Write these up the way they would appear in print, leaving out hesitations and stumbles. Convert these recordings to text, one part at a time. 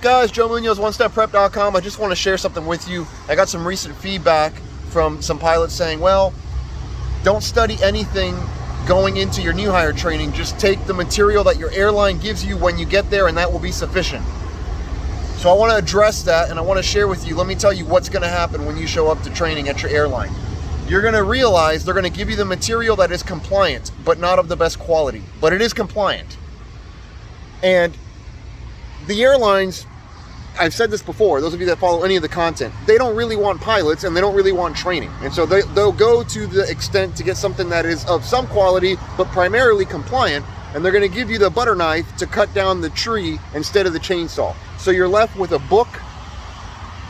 Guys, Joe Munoz, OneStepPrep.com. I just want to share something with you. I got some recent feedback from some pilots saying, well, don't study anything going into your new hire training. Just take the material that your airline gives you when you get there, and that will be sufficient. So I want to address that, and I want to share with you, let me tell you what's going to happen when you show up to training at your airline. You're going to realize they're going to give you the material that is compliant, but not of the best quality. But it is compliant. And the airlines, I've said this before, those of you that follow any of the content, they don't really want pilots and they don't really want training. And so they'll go to the extent to get something that is of some quality, but primarily compliant. And they're going to give you the butter knife to cut down the tree instead of the chainsaw. So you're left with a book,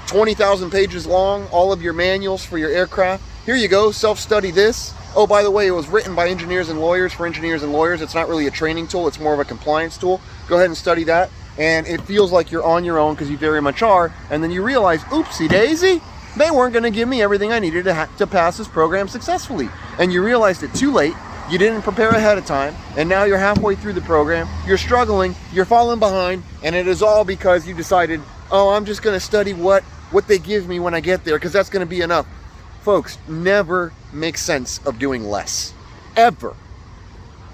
20,000 pages long, all of your manuals for your aircraft. Here you go, self-study this. Oh, by the way, it was written by engineers and lawyers for engineers and lawyers. It's not really a training tool, it's more of a compliance tool. Go ahead and study that. And it feels like you're on your own because you very much are. And then you realize, oopsie daisy, they weren't going to give me everything I needed to pass this program successfully. And you realized it too late. You didn't prepare ahead of time. And now you're halfway through the program. You're struggling. You're falling behind. And it is all because you decided, oh, I'm just going to study what they give me when I get there because that's going to be enough. Folks, never make sense of doing less. Ever.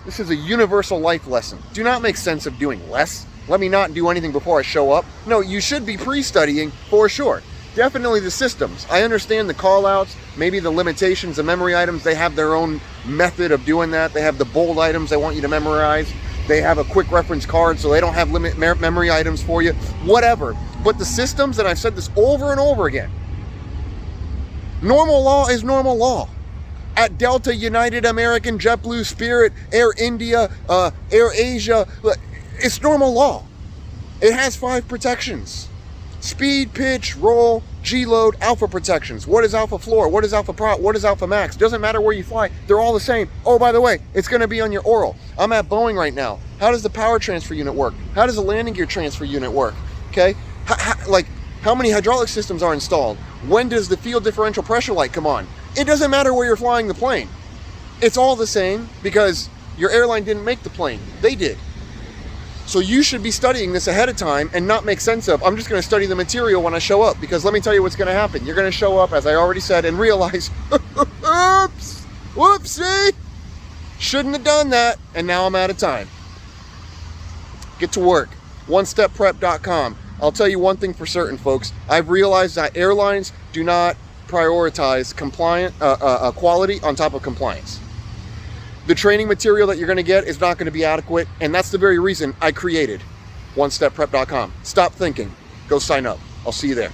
This is a universal life lesson. Do not make sense of doing less. Let me not do anything before I show up. No, you should be pre-studying for sure. Definitely the systems. I understand the call-outs, maybe the limitations of memory items. They have their own method of doing that. They have the bold items they want you to memorize. They have a quick reference card, so they don't have memory items for you. Whatever. But the systems, and I've said this over and over again, normal law is normal law. At Delta, United, American, JetBlue, Spirit, Air India, Air Asia, it's normal law. It has 5 protections. Speed, pitch, roll, G-load, alpha protections. What is alpha floor? What is alpha prop? What is alpha max? Doesn't matter where you fly. They're all the same. Oh, by the way, it's going to be on your oral. I'm at Boeing right now. How does the power transfer unit work? How does the landing gear transfer unit work? Okay? How many hydraulic systems are installed? When does the field differential pressure light come on? It doesn't matter where you're flying the plane. It's all the same because your airline didn't make the plane. They did. So you should be studying this ahead of time and not make sense of, I'm just going to study the material when I show up, because let me tell you what's going to happen. You're going to show up, as I already said, and realize, oops, whoopsie, shouldn't have done that, and now I'm out of time. Get to work. OneStepPrep.com. I'll tell you one thing for certain, folks. I've realized that airlines do not prioritize quality on top of compliance. The training material that you're going to get is not going to be adequate, and that's the very reason I created OneStepPrep.com. Stop thinking. Go sign up. I'll see you there.